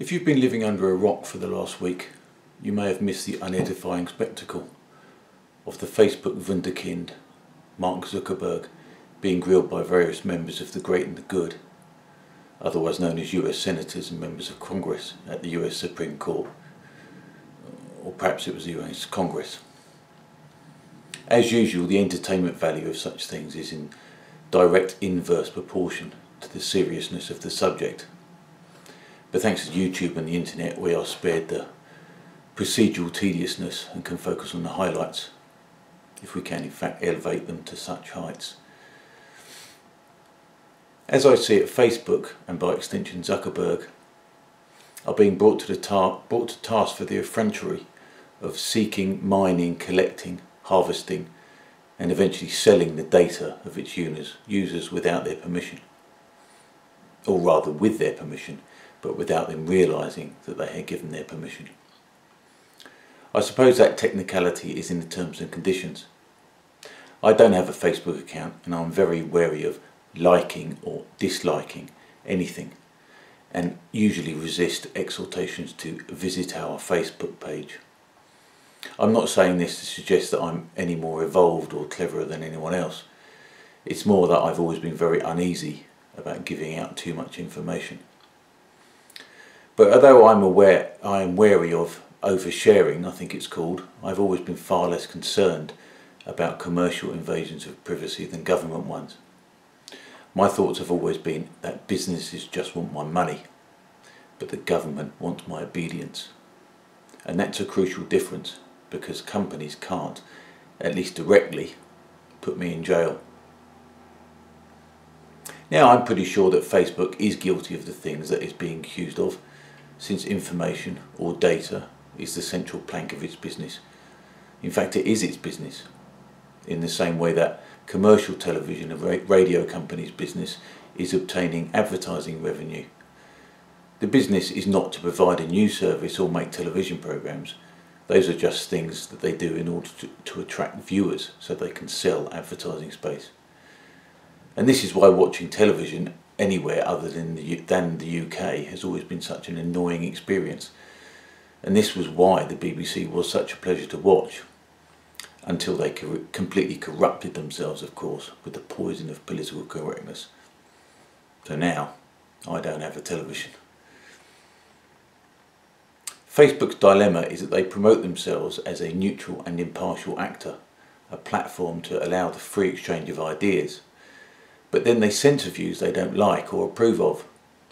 If you've been living under a rock for the last week, you may have missed the unedifying spectacle of the Facebook wunderkind, Mark Zuckerberg, being grilled by various members of the great and the good, otherwise known as US Senators and members of Congress at the US Supreme Court, or perhaps it was the US Congress. As usual, the entertainment value of such things is in direct inverse proportion to the seriousness of the subject. But thanks to YouTube and the internet, we are spared the procedural tediousness and can focus on the highlights, if we can in fact elevate them to such heights. As I see it, Facebook, and by extension Zuckerberg, are being brought to task for the effrontery of seeking, mining, collecting, harvesting and eventually selling the data of its users without their permission. Or rather with their permission, but without them realising that they had given their permission. I suppose that technicality is in the terms and conditions. I don't have a Facebook account and I'm very wary of liking or disliking anything, and usually resist exhortations to visit our Facebook page. I'm not saying this to suggest that I'm any more evolved or cleverer than anyone else. It's more that I've always been very uneasy about giving out too much information. But although I am wary of oversharing, I think it's called, I've always been far less concerned about commercial invasions of privacy than government ones. My thoughts have always been that businesses just want my money, but the government wants my obedience. And that's a crucial difference, because companies can't, at least directly, put me in jail. Now, I'm pretty sure that Facebook is guilty of the things that it's being accused of, since information or data is the central plank of its business. In fact, it is its business, in the same way that commercial television and radio companies' business is obtaining advertising revenue. The business is not to provide a news service or make television programs. Those are just things that they do in order to attract viewers so they can sell advertising space. And this is why watching television anywhere other than the UK has always been such an annoying experience. And this was why the BBC was such a pleasure to watch, until they completely corrupted themselves, of course, with the poison of political correctness. So now, I don't have a television. Facebook's dilemma is that they promote themselves as a neutral and impartial actor, a platform to allow the free exchange of ideas. But then they censor views they don't like or approve of,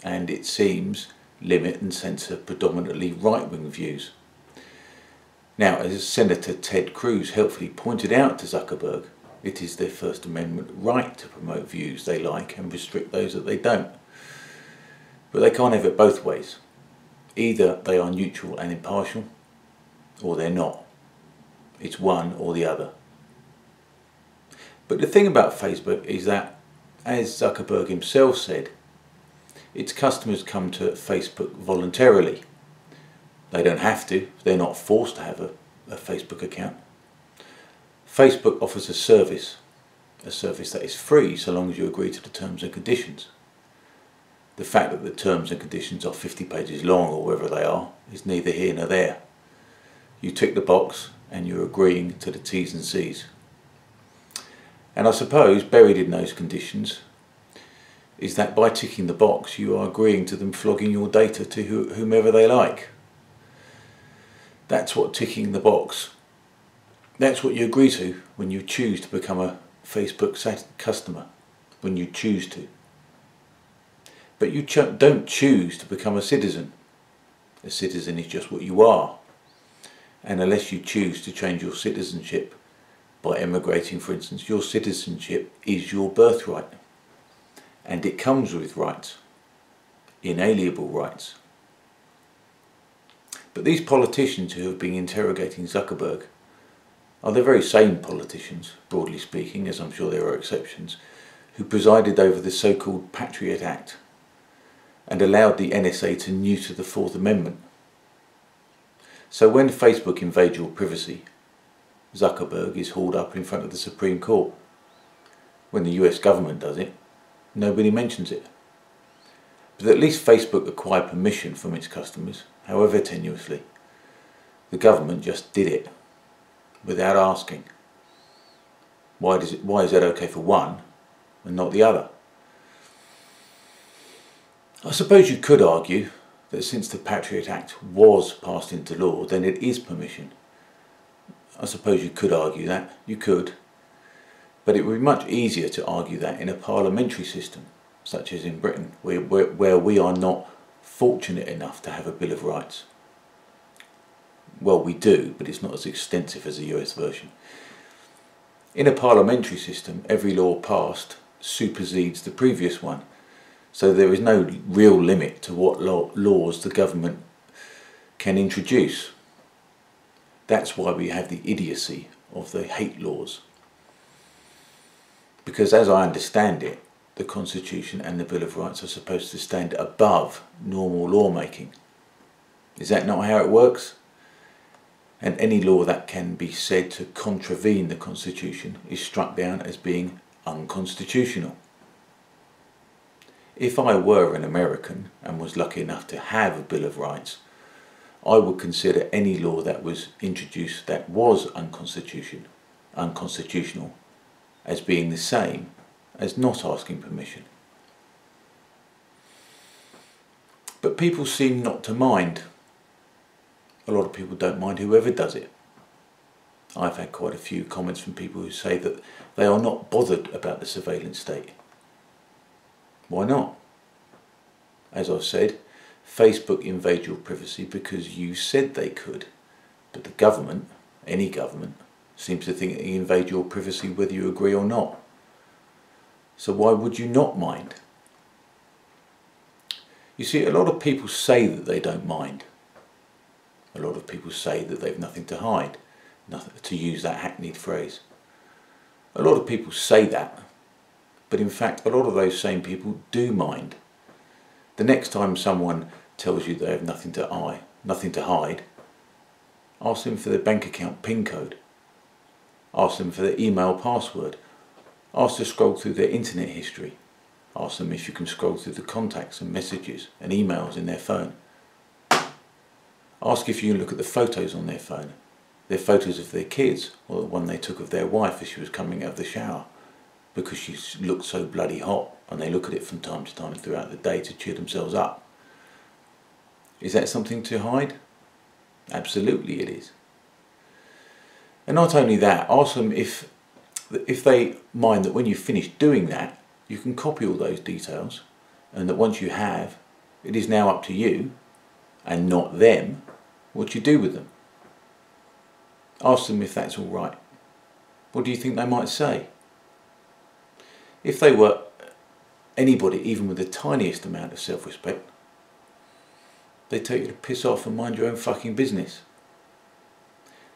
and it seems limit and censor predominantly right-wing views. Now, as Senator Ted Cruz helpfully pointed out to Zuckerberg, it is their First Amendment right to promote views they like and restrict those that they don't. But they can't have it both ways. Either they are neutral and impartial, or they're not. It's one or the other. But the thing about Facebook is that, as Zuckerberg himself said, its customers come to Facebook voluntarily. They don't have to, they're not forced to have a Facebook account. Facebook offers a service that is free so long as you agree to the terms and conditions. The fact that the terms and conditions are 50 pages long or wherever they are is neither here nor there. You tick the box and you're agreeing to the T's and C's. And I suppose buried in those conditions is that by ticking the box you are agreeing to them flogging your data to whomever they like. That's what ticking the box, that's what you agree to when you choose to become a Facebook customer, when you choose to. But you don't choose to become a citizen. A citizen is just what you are. And unless you choose to change your citizenship by emigrating, for instance, your citizenship is your birthright. And it comes with rights, inalienable rights. But these politicians who have been interrogating Zuckerberg are the very same politicians, broadly speaking, as I'm sure there are exceptions, who presided over the so-called Patriot Act and allowed the NSA to neuter the Fourth Amendment. So when Facebook invades your privacy, Zuckerberg is hauled up in front of the Supreme Court. When the US government does it, nobody mentions it. But at least Facebook acquired permission from its customers, however tenuously. The government just did it, without asking. Why is that okay for one and not the other? I suppose you could argue that since the Patriot Act was passed into law, then it is permission. I suppose you could argue that. You could. But it would be much easier to argue that in a parliamentary system, such as in Britain, where we are not fortunate enough to have a Bill of Rights. Well, we do, but it's not as extensive as the US version. In a parliamentary system, every law passed supersedes the previous one. So there is no real limit to what laws the government can introduce. That's why we have the idiocy of the hate laws. Because as I understand it, the Constitution and the Bill of Rights are supposed to stand above normal lawmaking. Is that not how it works? And any law that can be said to contravene the Constitution is struck down as being unconstitutional. If I were an American and was lucky enough to have a Bill of Rights, I would consider any law that was introduced that was unconstitutional as being the same as not asking permission. But people seem not to mind. A lot of people don't mind whoever does it. I've had quite a few comments from people who say that they are not bothered about the surveillance state. Why not? As I've said, Facebook invade your privacy because you said they could. But the government, any government, seems to think they invade your privacy whether you agree or not. So why would you not mind? You see, a lot of people say that they don't mind. A lot of people say that they've nothing to hide, to use that hackneyed phrase. A lot of people say that, but in fact a lot of those same people do mind. The next time someone tells you they have nothing to hide, ask them for their bank account PIN code. Ask them for their email password. Ask to scroll through their internet history. Ask them if you can scroll through the contacts and messages and emails in their phone. Ask if you can look at the photos on their phone. Their photos of their kids, or the one they took of their wife as she was coming out of the shower because she looked so bloody hot, and they look at it from time to time throughout the day to cheer themselves up. Is that something to hide? Absolutely it is. And not only that, ask them if they mind that when you finish doing that, you can copy all those details, and that once you have, it is now up to you, and not them, what you do with them. Ask them if that's all right. What do you think they might say? If they were anybody, even with the tiniest amount of self-respect, they'd tell you to piss off and mind your own fucking business.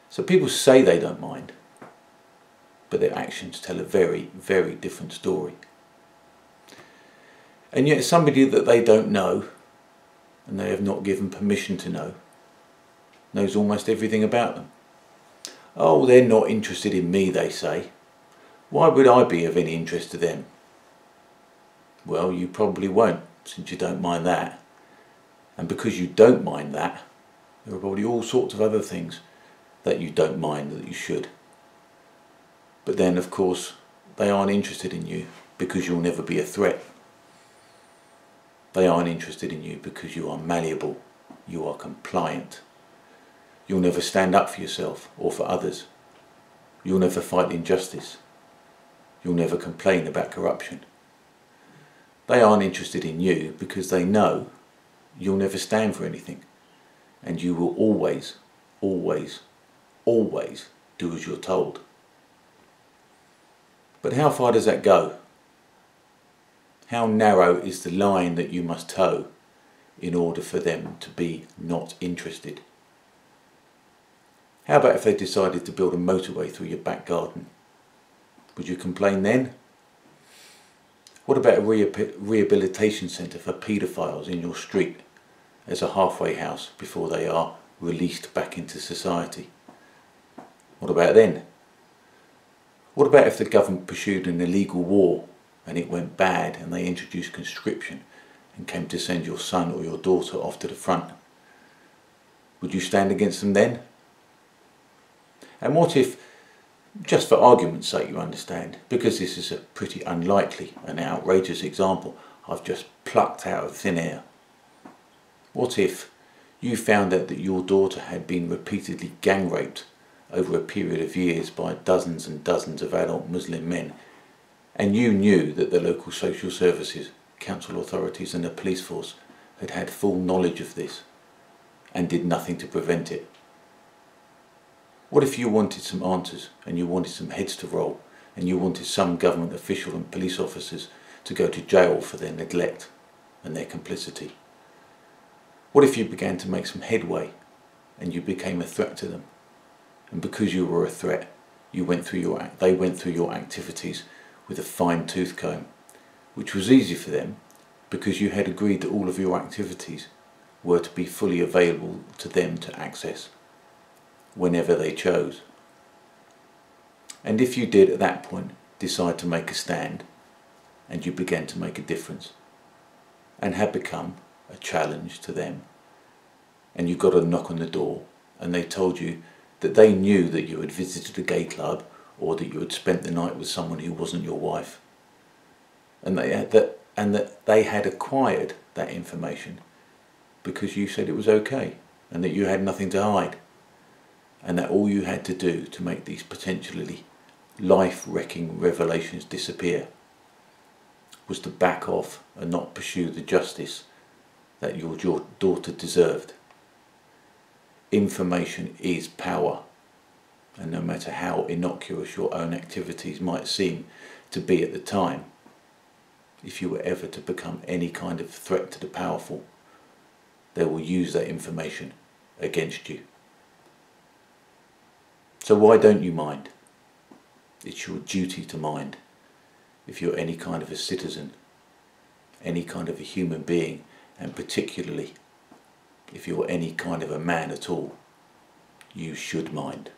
So people say they don't mind, but their actions tell a very, very different story. And yet somebody that they don't know, and they have not given permission to know, knows almost everything about them. Oh, they're not interested in me, they say. Why would I be of any interest to them? Well, you probably won't, since you don't mind that. And because you don't mind that, there are probably all sorts of other things that you don't mind that you should. But then, of course, they aren't interested in you because you'll never be a threat. They aren't interested in you because you are malleable, you are compliant. You'll never stand up for yourself or for others. You'll never fight injustice. You'll never complain about corruption. They aren't interested in you because they know you'll never stand for anything, and you will always, always, always do as you're told. But how far does that go? How narrow is the line that you must toe in order for them to be not interested? How about if they decided to build a motorway through your back garden? Would you complain then? What about a rehabilitation centre for paedophiles in your street as a halfway house before they are released back into society? What about then? What about if the government pursued an illegal war and it went bad and they introduced conscription and came to send your son or your daughter off to the front? Would you stand against them then? And what if, just for argument's sake, you understand, because this is a pretty unlikely and outrageous example I've just plucked out of thin air, what if you found out that your daughter had been repeatedly gang raped over a period of years by dozens and dozens of adult Muslim men, and you knew that the local social services, council authorities and the police force had had full knowledge of this and did nothing to prevent it? What if you wanted some answers and you wanted some heads to roll and you wanted some government official and police officers to go to jail for their neglect and their complicity? What if you began to make some headway and you became a threat to them? And because you were a threat, they went through your activities with a fine tooth comb, which was easy for them because you had agreed that all of your activities were to be fully available to them to access whenever they chose. And if you did at that point decide to make a stand and you began to make a difference and had become a challenge to them, and you got a knock on the door and they told you that they knew that you had visited a gay club or that you had spent the night with someone who wasn't your wife, and that they had acquired that information because you said it was okay and that you had nothing to hide, and that all you had to do to make these potentially life-wrecking revelations disappear was to back off and not pursue the justice that your daughter deserved. Information is power, and no matter how innocuous your own activities might seem to be at the time, if you were ever to become any kind of threat to the powerful, they will use that information against you. So why don't you mind? It's your duty to mind if you're any kind of a citizen, any kind of a human being, and particularly if you're any kind of a man at all, you should mind.